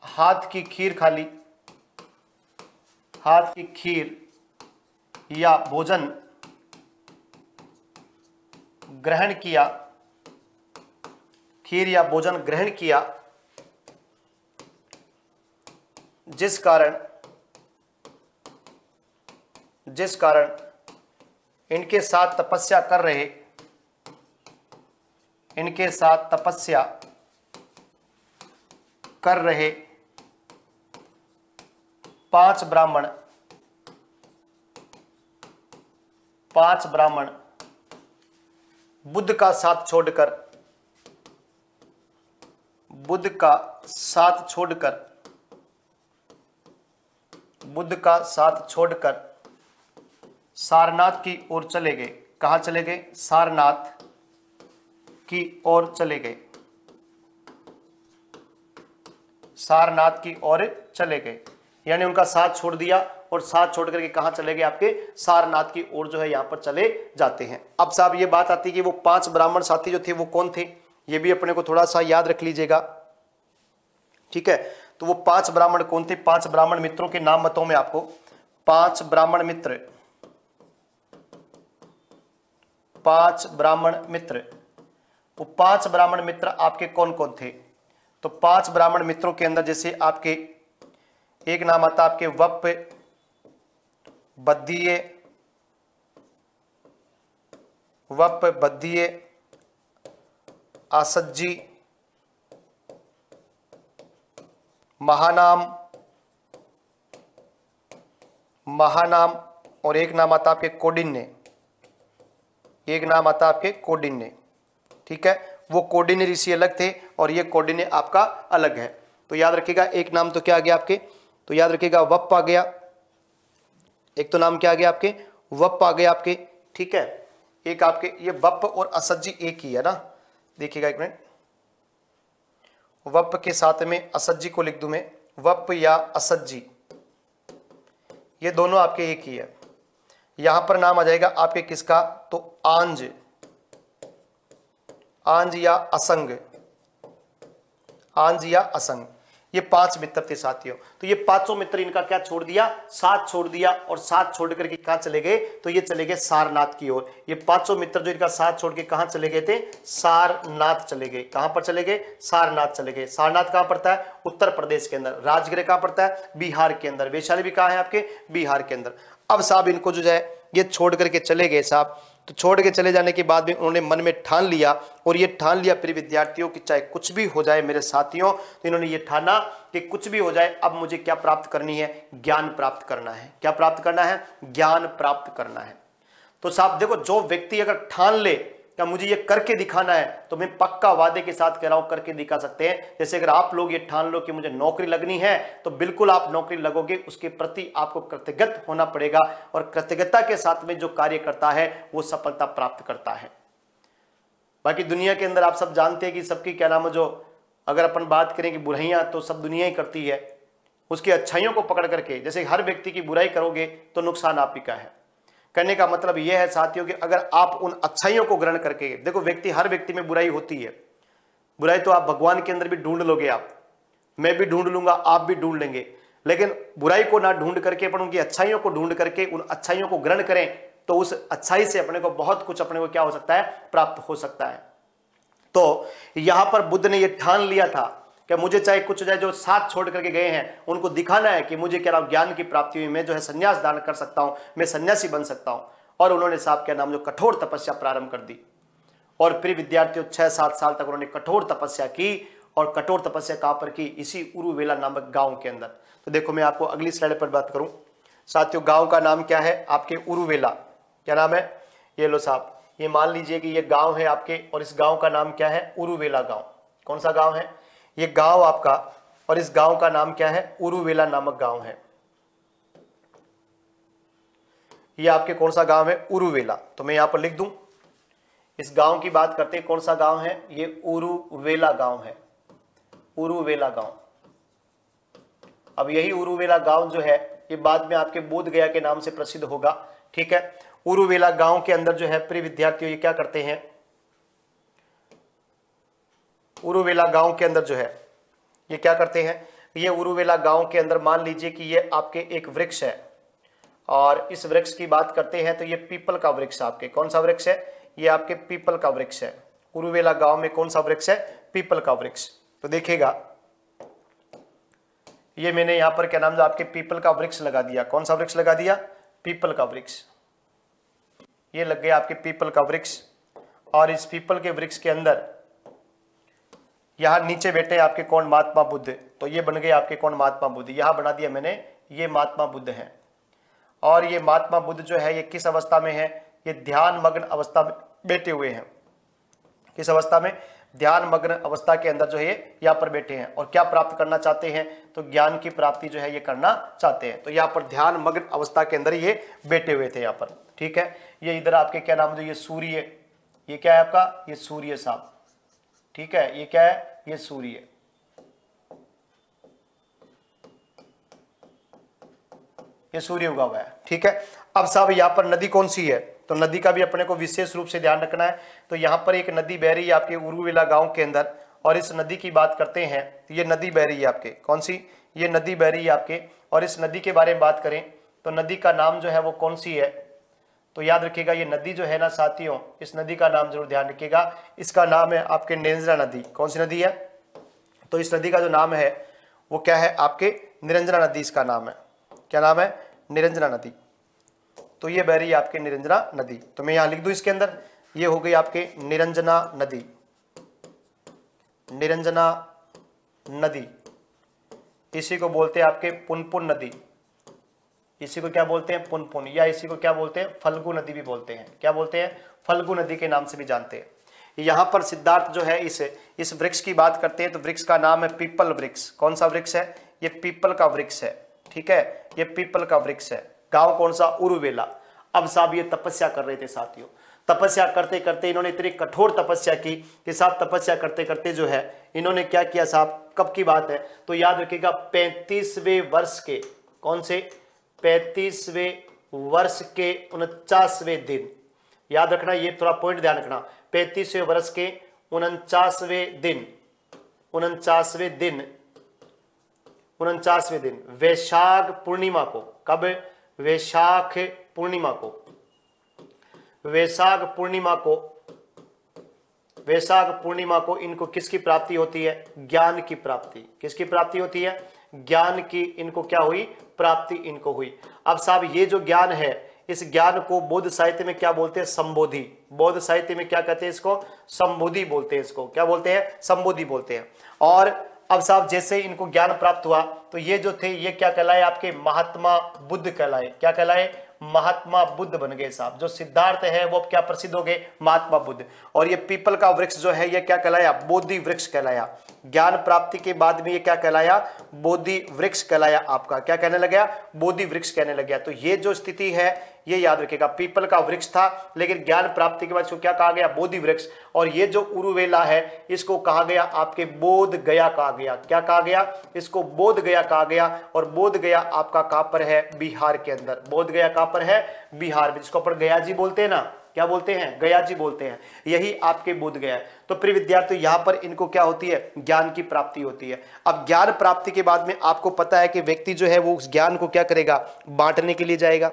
हाथ की खीर खा ली, हाथ की खीर या भोजन ग्रहण किया, खीर या भोजन ग्रहण किया, जिस कारण इनके साथ तपस्या कर रहे 5 ब्राह्मण बुद्ध का साथ छोड़कर सारनाथ की ओर चले गए। कहां चले गए? सारनाथ की ओर चले गए, सारनाथ की ओर चले गए, यानी उनका साथ छोड़ दिया और साथ छोड़ करके कहां चले गए? आपके सारनाथ की ओर जो है यहां पर चले जाते हैं। अब साहब ये बात आती है कि वो 5 ब्राह्मण साथी जो थे वो कौन थे? ये भी अपने को थोड़ा सा याद रख लीजिएगा, ठीक है। तो वो 5 ब्राह्मण कौन थे? 5 ब्राह्मण मित्रों के नाम बताऊं मैं आपको। 5 ब्राह्मण मित्र, वो 5 ब्राह्मण मित्र आपके कौन कौन थे? तो 5 ब्राह्मण मित्रों के अंदर जैसे आपके एक नाम आता आपके वप बद्दीय, आसज्जी, महानाम और एक नाम आता आपके कौंडिन्य, ठीक है। वो कौंडिन्य ऋषि अलग थे और ये कौंडिन्य आपका अलग है। तो याद रखिएगा, एक नाम तो क्या आ गया आपके? तो याद रखिएगा वप आ गया, एक तो नाम क्या आ गया आपके? वप आ गया आपके, ठीक है। एक आपके ये वप और असज्जी एक ही है ना, देखिएगा एक मिनट, वप के साथ में असज्जी को लिख दूं मैं, वप या असज्जी, ये दोनों आपके एक ही है। यहां पर नाम आ जाएगा आपके किसका? तो आंज या असंग, ये 5 मित्र थे साथियों। तो ये 5 मित्र इनका क्या छोड़ दिया? साथ छोड़ दिया, और साथ छोड़ करके कहां चले गए? तो ये चले गए सारनाथ की ओर। ये 5 मित्र जो इनका साथ छोड़ के कहां चले गए थे? सारनाथ चले गए। कहां पर चले गए? सारनाथ चले गए। सारनाथ कहां पड़ता है? उत्तर प्रदेश के अंदर। राजगृह कहां पड़ता है? बिहार के अंदर। वैशाली भी कहां है आपके? बिहार के अंदर। अब साहब इनको जो है ये छोड़ करके चले गए साहब। तो छोड़ के चले जाने के बाद में उन्होंने मन में ठान लिया, और ये ठान लिया प्रिय विद्यार्थियों कि चाहे कुछ भी हो जाए मेरे साथियों, तो इन्होंने ये ठाना कि कुछ भी हो जाए अब मुझे क्या प्राप्त करनी है? ज्ञान प्राप्त करना है। क्या प्राप्त करना है? ज्ञान प्राप्त करना है। तो साहब देखो, जो व्यक्ति अगर ठान ले क्या मुझे ये करके दिखाना है, तो मैं पक्का वादे के साथ कह रहा हूं करके दिखा सकते हैं। जैसे अगर आप लोग ये ठान लो कि मुझे नौकरी लगनी है, तो बिल्कुल आप नौकरी लगोगे, उसके प्रति आपको कृतज्ञ होना पड़ेगा, और कृतज्ञता के साथ में जो कार्य करता है वो सफलता प्राप्त करता है। बाकी दुनिया के अंदर आप सब जानते हैं कि सबकी क्या नाम है, जो अगर अपन बात करें कि बुराइयां तो सब दुनिया ही करती है, उसकी अच्छाइयों को पकड़ करके जैसे हर व्यक्ति की बुराई करोगे तो नुकसान आप ही का है। कहने का मतलब यह है साथियों कि अगर आप उन अच्छाइयों को ग्रहण करके, देखो हर व्यक्ति में बुराई होती है, बुराई तो आप भगवान के अंदर भी ढूंढ लोगे, आप मैं भी ढूंढ लूंगा, आप भी ढूंढ लेंगे, लेकिन बुराई को ना ढूंढ करके अपन उनकी अच्छाइयों को ढूंढ करके उन अच्छाइयों को ग्रहण करें, तो उस अच्छाई से अपने को बहुत कुछ अपने को क्या हो सकता है? प्राप्त हो सकता है। तो यहां पर बुद्ध ने यह ठान लिया था कि मुझे चाहे कुछ हो जाए, जो साथ छोड़ करके गए हैं उनको दिखाना है कि मुझे क्या ज्ञान की प्राप्ति हुई, मैं जो है संन्यास दान कर सकता हूं, मैं सन्यासी बन सकता हूं। और उन्होंने साहब क्या नाम जो कठोर तपस्या प्रारंभ कर दी, और फिर विद्यार्थियों 6-7 साल तक उन्होंने कठोर तपस्या की, और कठोर तपस्या कहां पर की? इसी उरुवेला नामक गांव के अंदर। तो देखो मैं आपको अगली स्लाइड पर बात करूं साथियों, गांव का नाम क्या है? आपके उरुवेला। क्या नाम है? ये लो साहब, ये मान लीजिए कि ये गांव है आपके, और इस गांव का नाम क्या है? उरुवेला गांव। कौन सा गांव है? ये गांव आपका, और इस गांव का नाम क्या है? उरुवेला नामक गांव है। ये आपके कौन सा गांव है? उरुवेला। तो मैं यहां पर लिख दूं, इस गांव की बात करते हैं, कौन सा गांव है, ये उरुवेला गांव है, उरुवेला गांव। अब यही उरुवेला गांव जो है ये बाद में आपके बोध गया के नाम से प्रसिद्ध होगा, ठीक है। उरुवेला गांव के अंदर जो है प्रिय विद्यार्थियों ये क्या करते हैं, उरुवेला गांव के अंदर जो है ये क्या करते हैं, ये उरुवेला गांव के अंदर मान लीजिए कि ये आपके एक वृक्ष है, और इस वृक्ष की बात करते हैं तो ये पीपल का वृक्ष आपके, कौन सा वृक्ष है, ये आपके पीपल का वृक्ष है। उरुवेला गांव में कौन सा वृक्ष है, पीपल का वृक्ष। तो देखिएगा ये मैंने यहां पर क्या नाम, जो आपके पीपल का वृक्ष लगा दिया, कौन सा वृक्ष लगा दिया, पीपल का वृक्ष। ये लग गया आपके पीपल का वृक्ष, और इस पीपल के वृक्ष के अंदर यहां नीचे बैठे आपके कौन, महात्मा बुद्ध। तो ये बन गए आपके कौन, महात्मा बुद्ध। यहां बना दिया मैंने, ये महात्मा बुद्ध है। और ये महात्मा बुद्ध जो है ये किस अवस्था में है, ये ध्यान मग्न अवस्था में बैठे हुए हैं। किस अवस्था में, ध्यान मग्न अवस्था के अंदर जो है यहाँ पर बैठे हैं, और क्या प्राप्त करना चाहते हैं, तो ज्ञान की प्राप्ति जो है ये करना चाहते हैं। तो यहाँ पर ध्यान मग्न अवस्था के अंदर ये बैठे हुए थे यहाँ पर, ठीक है। ये इधर आपके क्या नाम, जो ये सूर्य, ये क्या है आपका, ये सूर्य साहब, ठीक है। ये क्या है, ये सूर्य, ये सूर्य उगा हुआ है, ठीक है। अब साहब यहाँ पर नदी कौन सी है, तो नदी का भी अपने को विशेष रूप से ध्यान रखना है। तो यहाँ पर एक नदी बह रही है आपके उरुवेला गांव के अंदर, और इस नदी की बात करते हैं तो ये नदी बह रही है आपके, कौन सी, ये नदी बह रही है आपके। और इस नदी के बारे में बात करें तो नदी का नाम जो है वो कौन सी है, तो याद रखिएगा ये नदी जो है ना साथियों, इस नदी का नाम जरूर ध्यान रखिएगा, इसका नाम है आपके निरंजना नदी। कौन सी नदी है, तो इस नदी का जो नाम है वो क्या है आपके, निरंजना नदी इसका नाम है। क्या नाम है, निरंजना नदी। तो ये बह रही है आपके निरंजना नदी। तो मैं यहां लिख दूं इसके अंदर, ये हो गई आपके निरंजना नदी, निरंजना नदी। इसी को बोलते हैं आपके पुनपुन नदी, इसी को क्या बोलते हैं, पुनपुन, या इसी को क्या बोलते हैं, फल्गु नदी भी बोलते हैं। क्या बोलते हैं, फल्गु नदी के नाम से भी जानते हैं। यहाँ पर सिद्धार्थ जो है इस वृक्ष की बात करते हैं, तो वृक्ष का नाम है पीपल वृक्ष। कौन सा वृक्ष है, ये पीपल का वृक्ष है, ठीक है, ये पीपल का वृक्ष है। गांव कौन सा, उरुवेला। अब साहब ये तपस्या कर रहे थे साथियों, तपस्या करते करते इन्होंने इतनी कठोर तपस्या की कि साहब तपस्या करते करते जो है इन्होंने क्या किया साहब, कब की बात है, तो याद रखिएगा 35वें वर्ष के, कौन से, 35वें वर्ष के 49वें दिन। याद रखना, ये थोड़ा पॉइंट ध्यान रखना, 35वें वर्ष के 49वें दिन, 49वें दिन, 49वें दिन वैशाख पूर्णिमा को, कब, वैशाख पूर्णिमा को, वैशाख पूर्णिमा को, वैशाख पूर्णिमा को इनको किसकी प्राप्ति होती है, ज्ञान की प्राप्ति। किसकी प्राप्ति होती है, ज्ञान की इनको क्या हुई, प्राप्ति इनको हुई। अब साहब ये जो ज्ञान है, इस ज्ञान को बौद्ध साहित्य में क्या बोलते हैं, संबोधि। बौद्ध साहित्य में क्या कहते हैं इसको, संबोधि बोलते हैं। इसको क्या बोलते हैं, संबोधि बोलते हैं। और अब साहब जैसे इनको ज्ञान प्राप्त हुआ तो ये जो थे ये क्या कहलाए, आपके महात्मा बुद्ध कहलाए। क्या कहलाए, महात्मा बुद्ध बन गए साहब। जो सिद्धार्थ है वो क्या प्रसिद्ध हो गए, महात्मा बुद्ध। और ये पीपल का वृक्ष जो है ये क्या कहलाया, बोधि वृक्ष कहलाया। ज्ञान प्राप्ति के बाद में ये क्या कहलाया, बोधि वृक्ष कहलाया। आपका क्या कहने लग गया, बोधि वृक्ष कहने लग गया। तो ये जो स्थिति है ये याद रखिएगा, पीपल का वृक्ष था, लेकिन ज्ञान प्राप्ति के बाद इसको क्या कहा गया, बोधि वृक्ष। और ये जो उरुवेला है इसको कहा गया आपके बोध गया कहा गया। क्या कहा गया, इसको बोध गया कहा गया। और बोध गया आपका कहां पर है, बिहार के अंदर। बोध गया कहां पर है, बिहार में, जिसको अपन गया जी बोलते हैं ना, क्या बोलते हैं, गया जी बोलते हैं, यही आपके बोध गया है। तो प्रिय विद्यार्थी यहां पर इनको क्या होती है, ज्ञान की प्राप्ति होती है। अब ज्ञान प्राप्ति के बाद में आपको पता है कि व्यक्ति जो है वो उस ज्ञान को क्या करेगा, बांटने के लिए जाएगा।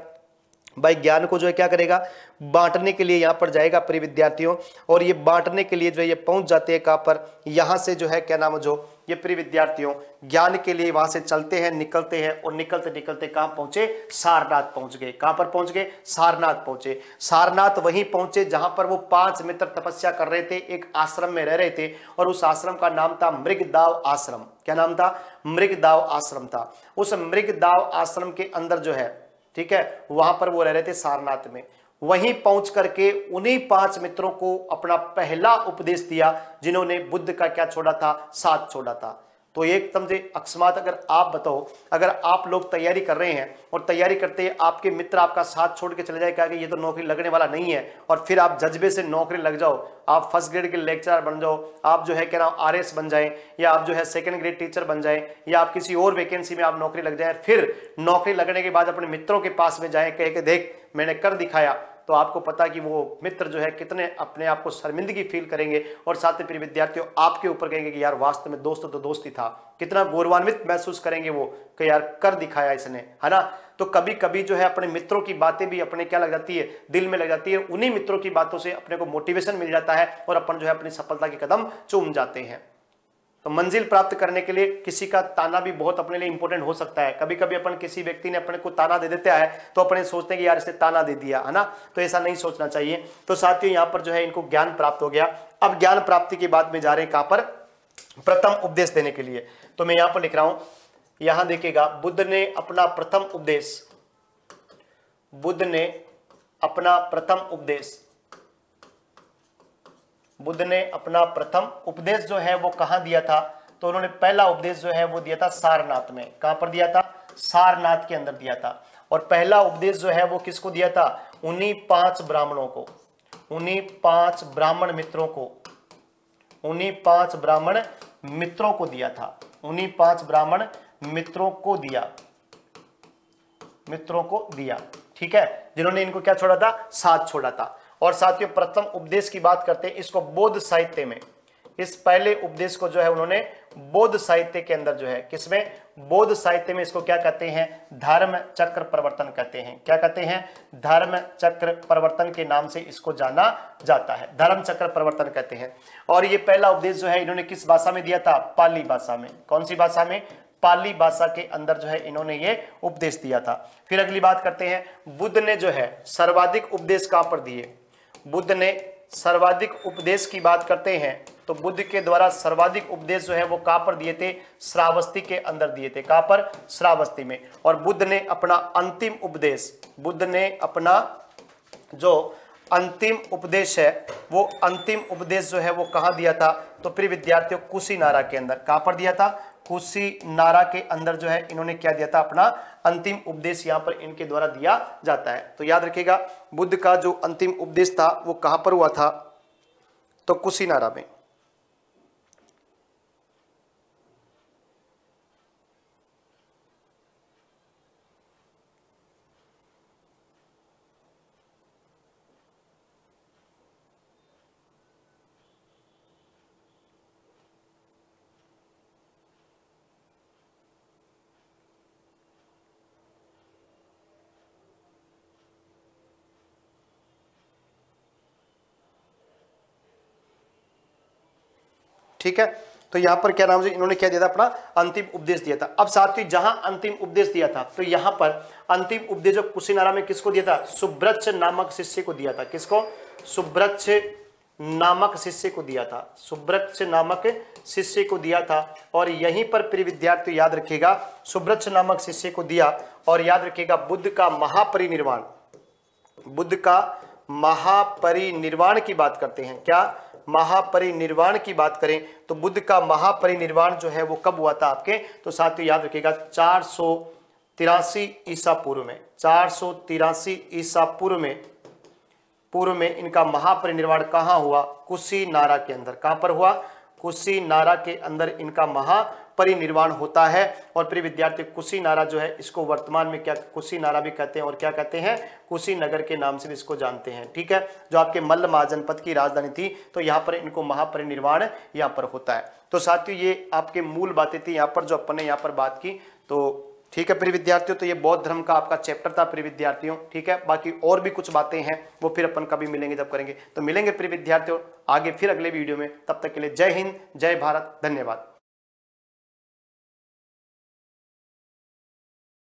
भाई ज्ञान को जो है क्या करेगा, बांटने के लिए यहां पर जाएगा प्रिय विद्यार्थियों। और ये बांटने के लिए जो है ये पहुंच जाते हैं कहां पर, यहां से जो है क्या नाम, जो ये प्रिय विद्यार्थियों ज्ञान के लिए वहां से चलते हैं, निकलते हैं, और निकलते निकलते कहां पहुंचे, सारनाथ पहुंच गए। कहां पर पहुंच गए, सारनाथ पहुंचे। सारनाथ वहीं पहुंचे जहां पर वो 5 मित्र तपस्या कर रहे थे, एक आश्रम में रह रहे थे, और उस आश्रम का नाम था मृगदाव आश्रम। क्या नाम था, मृगदाव आश्रम था। उस मृगदाव आश्रम के अंदर जो है, ठीक है, वहां पर वो रह रहे थे सारनाथ में। वहीं पहुंच करके उन्हीं 5 मित्रों को अपना पहला उपदेश दिया जिन्होंने बुद्ध का क्या छोड़ा था, साथ छोड़ा था। तो एकदम से अकस्मात अगर आप बताओ, अगर आप लोग तैयारी कर रहे हैं और तैयारी करते हैं आपके मित्र आपका साथ छोड़ के चले जाए, क्या कि ये तो नौकरी लगने वाला नहीं है, और फिर आप जज्बे से नौकरी लग जाओ, आप फर्स्ट ग्रेड के लेक्चरर बन जाओ, आप जो है क्या नाम आरएस बन जाए, या आप जो है सेकंड ग्रेड टीचर बन जाए, या आप किसी और वैकेंसी में आप नौकरी लग जाए, फिर नौकरी लगने के बाद अपने मित्रों के पास में जाए, कहे कि देख मैंने कर दिखाया, तो आपको पता कि वो मित्र जो है कितने अपने आप को शर्मिंदगी फील करेंगे, और साथ में प्रिय विद्यार्थियों आपके ऊपर कहेंगे कि यार वास्तव में दोस्त तो दोस्त ही था, कितना गौरवान्वित महसूस करेंगे वो कि यार कर दिखाया इसने, है ना। तो कभी कभी जो है अपने मित्रों की बातें भी अपने क्या लग जाती है, दिल में लग जाती है, उन्हीं मित्रों की बातों से अपने को मोटिवेशन मिल जाता है और अपन जो है अपनी सफलता के कदम चूम जाते हैं। तो मंजिल प्राप्त करने के लिए किसी का ताना भी बहुत अपने लिए इंपॉर्टेंट हो सकता है। कभी कभी अपन किसी व्यक्ति ने अपने को ताना दे देता है तो अपने सोचते हैं कि यार इसने ताना दे दिया, है ना, तो ऐसा नहीं सोचना चाहिए। तो साथियों यहाँ पर जो है इनको ज्ञान प्राप्त हो गया। अब ज्ञान प्राप्ति के बाद में जा रहे हैं कहां पर, प्रथम उपदेश देने के लिए। तो मैं यहां पर लिख रहा हूं, यहां देखिएगा, बुद्ध ने अपना प्रथम उपदेश, बुद्ध ने अपना प्रथम उपदेश, बुद्ध ने अपना प्रथम उपदेश जो है वो कहां दिया था, तो उन्होंने पहला उपदेश जो है वो दिया था सारनाथ में। कहां पर दिया था, सारनाथ के अंदर दिया था। और पहला उपदेश जो है वो किसको दिया था, उन्हीं 5 ब्राह्मणों को, उन्हीं 5 ब्राह्मण मित्रों को, उन्हीं 5 ब्राह्मण मित्रों को दिया था, उन्हीं 5 ब्राह्मण मित्रों को दिया, मित्रों को दिया, ठीक है, जिन्होंने इनको क्या छोड़ा था, साथ छोड़ा था। और साथियों प्रथम उपदेश की बात करते हैं, इसको बौद्ध साहित्य में, इस पहले उपदेश को जो है उन्होंने बौद्ध साहित्य के अंदर जो है, किसमें, बौद्ध साहित्य में इसको क्या कहते हैं, धर्म चक्र प्रवर्तन कहते हैं। क्या कहते हैं, धर्म चक्र प्रवर्तन के नाम से इसको जाना जाता है, धर्म चक्र प्रवर्तन कहते हैं। और ये पहला उपदेश जो है इन्होंने किस भाषा में दिया था, पाली भाषा में। कौन सी भाषा में, पाली भाषा के अंदर जो है इन्होंने ये उपदेश दिया था। फिर अगली बात करते हैं, बुद्ध ने जो है सर्वाधिक उपदेश कहां पर दिए, बुद्ध ने सर्वाधिक उपदेश की बात करते हैं तो बुद्ध के द्वारा सर्वाधिक उपदेश जो है वो कहां पर दिए थे, श्रावस्ती के अंदर दिए थे। कहां पर, श्रावस्ती में। और बुद्ध ने अपना अंतिम उपदेश, बुद्ध ने अपना जो अंतिम उपदेश है वो अंतिम उपदेश जो है वो कहां दिया था, तो प्रिय विद्यार्थियों कुशीनारा के अंदर। कहां पर दिया था, कुशीनारा के अंदर जो है इन्होंने क्या दिया था, अपना अंतिम उपदेश यहां पर इनके द्वारा दिया जाता है। तो याद रखिएगा बुद्ध का जो अंतिम उपदेश था वो कहां पर हुआ था, तो कुशीनारा में। ठीक है, तो यहां पर क्या नाम से इन्होंने क्या दिया था, अपना अंतिम उपदेश दिया था। अब साथियों जहां अंतिम उपदेश दिया था तो यहां पर अंतिम उपदेश जो कुशीनारा में किसको दिया था, सुब्रच्छ नामक शिष्य को दिया था। किसको, सुब्रच्छ नामक शिष्य को दिया था, सुब्रच्छ नामक शिष्य को दिया था। और यहीं पर प्रिय विद्यार्थी याद रखिएगा सुब्रच्छ नामक शिष्य को दिया। और याद रखिएगा बुद्ध का महापरिनिर्वाण, बुद्ध का महापरिनिर्वाण की बात करते हैं, क्या, महापरिनिर्वाण की बात करें तो बुद्ध का महापरिनिर्वाण जो है वो कब हुआ था आपके, तो साथियों याद रखिएगा 483 ईसा पूर्व में, 483 ईसा पूर्व में इनका महापरिनिर्वाण कहां हुआ, कुशीनारा के अंदर। कहां पर हुआ, कुशीनारा के अंदर इनका महापरिनिर्वाण होता है। और प्रिय विद्यार्थी कुशीनारा जो है इसको वर्तमान में क्या कुशीनारा भी कहते हैं और क्या कहते हैं, कुशीनगर के नाम से भी इसको जानते हैं। ठीक है, जो आपके मल्ल महाजनपद की राजधानी थी, तो यहाँ पर इनको महापरिनिर्वाण यहाँ पर होता है। तो साथियों ये आपके मूल बातें थी यहाँ पर जो अपन ने यहाँ पर बात की। तो ठीक है प्रिय विद्यार्थियों, तो ये बौद्ध धर्म का आपका चैप्टर था प्रिय विद्यार्थियों। ठीक है, बाकी और भी कुछ बातें हैं वो फिर अपन कभी मिलेंगे जब करेंगे। तो मिलेंगे प्रिय विद्यार्थियों आगे फिर अगले वीडियो में, तब तक के लिए जय हिंद, जय भारत, धन्यवाद।